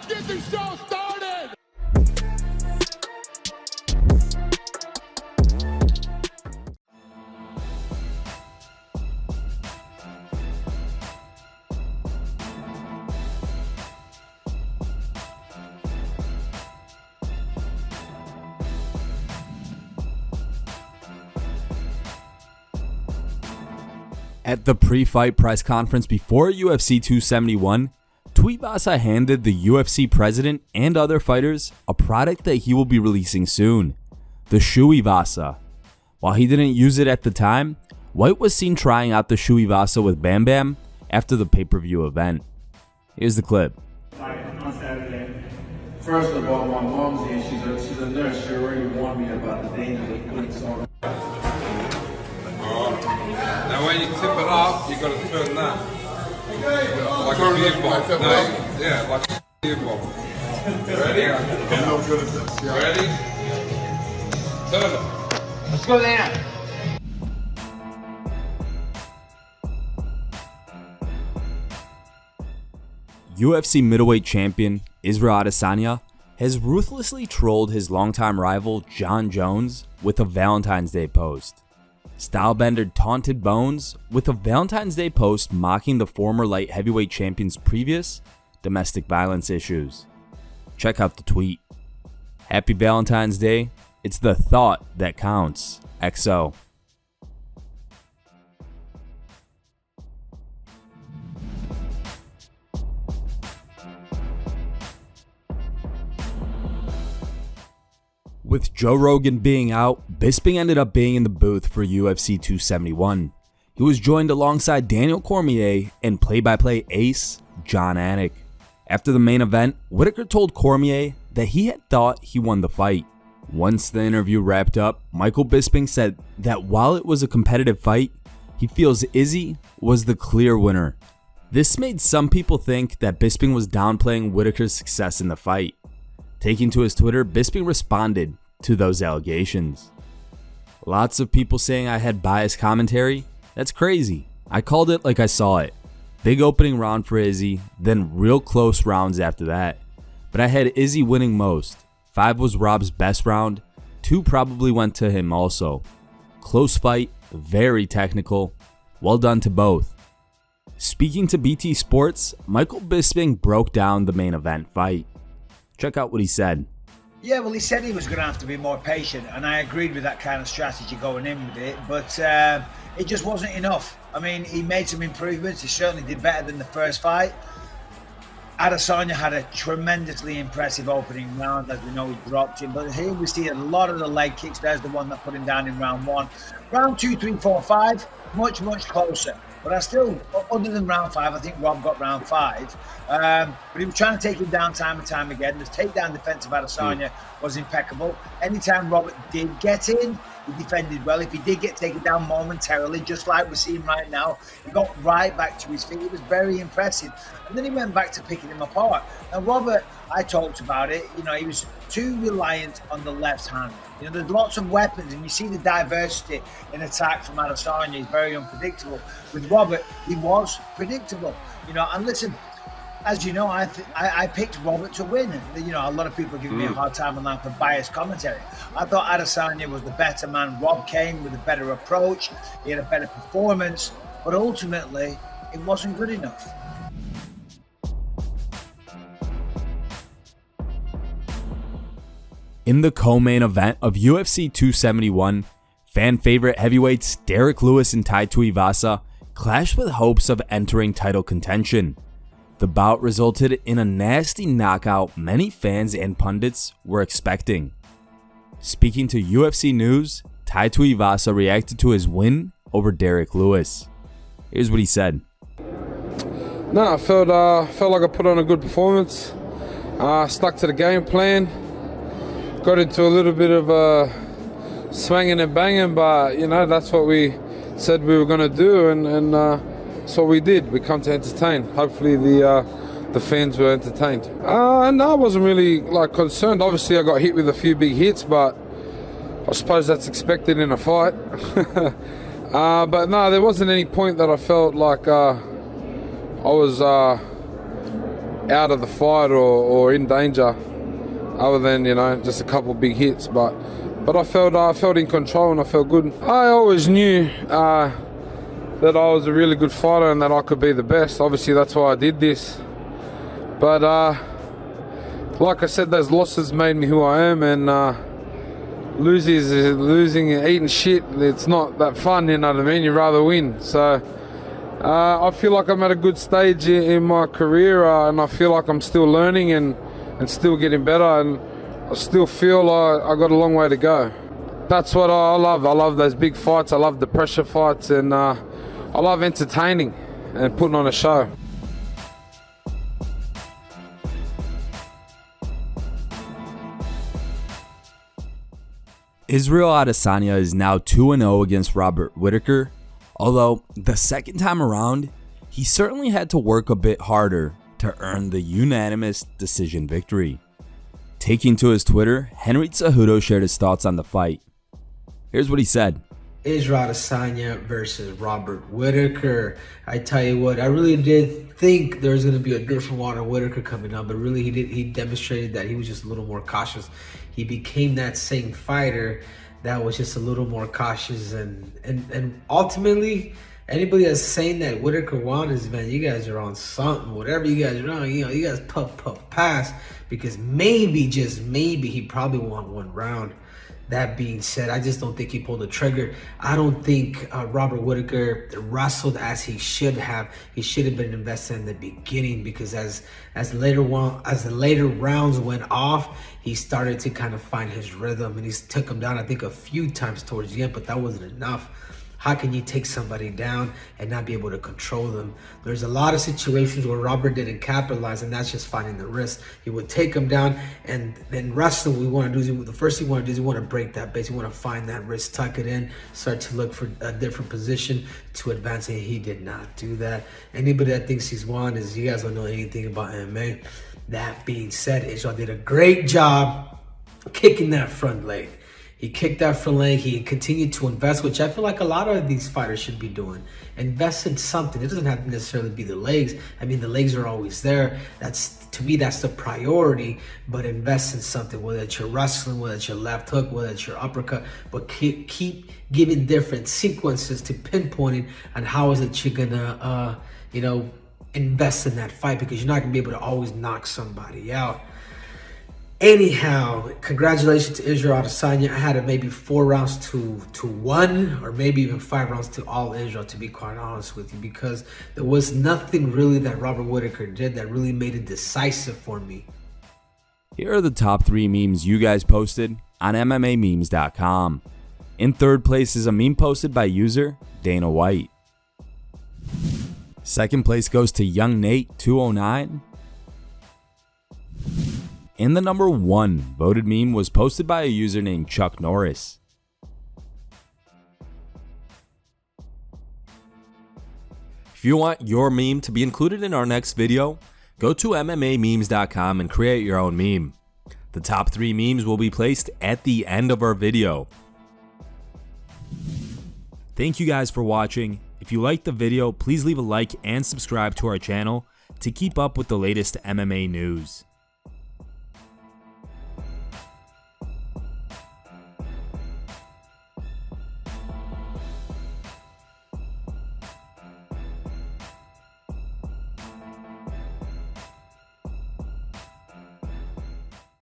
get the show started! At the pre-fight press conference before UFC 271, Tuivasa handed the UFC president and other fighters a product that he will be releasing soon, the SHOEYVASA. While he didn't use it at the time, White was seen trying out the SHOEYVASA with Bam Bam after the pay-per-view event. Here's the clip. On Saturday, first of all, my mom's here. She's a nurse. She already warned me about the dangers of putting salt. Now when you tip it up, you got to turn that. Like a beer bomb. No, yeah, like a beer bomb. Ready? I'm no good at this. Yeah. Ready? Turn it. Let's go there. UFC middleweight champion Israel Adesanya has ruthlessly trolled his longtime rival Jon Jones with a Valentine's Day post. Stylebender taunted Bones with a Valentine's Day post mocking the former light heavyweight champion's previous domestic violence issues. Check out the tweet. Happy Valentine's Day. It's the thought that counts. XO. With Joe Rogan being out, Bisping ended up being in the booth for UFC 271. He was joined alongside Daniel Cormier and play-by-play ace Jon Anik. After the main event, Whittaker told Cormier that he had thought he won the fight. Once the interview wrapped up, Michael Bisping said that while it was a competitive fight, he feels Izzy was the clear winner. This made some people think that Bisping was downplaying Whittaker's success in the fight. Taking to his Twitter, Bisping responded to those allegations. Lots of people saying I had biased commentary. That's crazy. I called it like I saw it. Big opening round for Izzy, then real close rounds after that. But I had Izzy winning most. 5 was Rob's best round. 2 probably went to him also. Close fight, very technical. Well done to both. Speaking to BT Sports, Michael Bisping broke down the main event fight. Check out what he said. Yeah, well, he said he was going to have to be more patient, and I agreed with that kind of strategy going in with it, but it just wasn't enough. I mean, he made some improvements. He certainly did better than the first fight. Adesanya had a tremendously impressive opening round, as we know he dropped him, but here we see a lot of the leg kicks. There's the one that put him down in round 1. Round 2, 3, 4, 5, much closer. But I still, other than round 5, I think Rob got round 5. But he was trying to take him down time and time again. The takedown defense of Adesanya was impeccable. Anytime Robert did get in, he defended well. If he did get taken down momentarily, just like we're seeing right now, he got right back to his feet. It was very impressive. And then he went back to picking him apart. Now, Robert, I talked about it, you know, he was too reliant on the left hand. You know, there's lots of weapons, and you see the diversity in attack from Adesanya. He's very unpredictable. With Robert, he was predictable. You know, and listen, as you know, I picked Robert to win. And, you know, a lot of people give me a hard time online for biased commentary. I thought Adesanya was the better man. Rob came with a better approach. He had a better performance. But ultimately, it wasn't good enough. In the co-main event of UFC 271, fan favorite heavyweights Derrick Lewis and Tai Tuivasa clashed with hopes of entering title contention. The bout resulted in a nasty knockout many fans and pundits were expecting. Speaking to UFC News, Tai Tuivasa reacted to his win over Derrick Lewis. Here's what he said. No, I felt like I put on a good performance. Stuck to the game plan. Got into a little bit of swinging and banging, but you know that's what we said we were going to do, and that's what we did. We come to entertain. Hopefully the fans were entertained. No, I wasn't really concerned. Obviously, I got hit with a few big hits, but I suppose that's expected in a fight. But no, there wasn't any point that I felt like I was out of the fight or in danger, other than, you know, just a couple big hits. But I felt in control and I felt good. I always knew that I was a really good fighter and that I could be the best. Obviously, that's why I did this. But like I said, those losses made me who I am, and losing and eating shit, it's not that fun, you know what I mean? You'd rather win. So I feel like I'm at a good stage in my career, and I feel like I'm still learning and still getting better, and I still feel I got a long way to go. That's what I love. I love those big fights. I love the pressure fights, and I love entertaining and putting on a show. Israel Adesanya is now 2-0 against Robert Whittaker, although the second time around, he certainly had to work a bit harder to earn the unanimous decision victory. Taking to his Twitter, Henry Cejudo shared his thoughts on the fight. Here's what he said. Israel Adesanya versus Robert Whittaker. I tell you what, I really did think there was going to be a different Robert Whittaker coming up, but really he demonstrated that he was just a little more cautious. He became that same fighter that was just a little more cautious, and ultimately, anybody that's saying that Whittaker won is, man, you guys are on something. Whatever you guys are on, you know, you guys puff pass, because maybe, just maybe, he probably won one round. That being said, I just don't think he pulled the trigger. I don't think Robert Whittaker wrestled as he should have. He should have been invested in the beginning, because as the later rounds went off, he started to kind of find his rhythm, and he took him down, I think, a few times towards the end, but that wasn't enough. How can you take somebody down and not be able to control them? There's a lot of situations where Robert didn't capitalize, and that's just finding the wrist. He would take him down, and then wrestling, we want to do is, the first thing we want to do is we want to break that base. We want to find that wrist, tuck it in, start to look for a different position to advance, and he did not do that. Anybody that thinks he's won is, you guys don't know anything about MMA. That being said, Israel did a great job kicking that front leg. He kicked that front leg. He continued to invest, which I feel like a lot of these fighters should be doing. Invest in something. It doesn't have to necessarily be the legs. I mean, the legs are always there. That's, to me, that's the priority. But invest in something, whether it's your wrestling, whether it's your left hook, whether it's your uppercut. But keep giving different sequences to pinpointing on how is it you're gonna, you know, invest in that fight, because you're not gonna be able to always knock somebody out. Anyhow, congratulations to Israel Adesanya. I had it maybe 4 rounds to 1, or maybe even 5 rounds to all Israel, to be quite honest with you, because there was nothing really that Robert Whittaker did that really made it decisive for me. Here are the top 3 memes you guys posted on MMAmemes.com. In third place is a meme posted by user Dana White. Second place goes to Young Nate 209. And the number 1 voted meme was posted by a user named Chuck Norris. If you want your meme to be included in our next video, go to MMAmemes.com and create your own meme. The top 3 memes will be placed at the end of our video. Thank you guys for watching. If you liked the video, please leave a like and subscribe to our channel to keep up with the latest MMA news.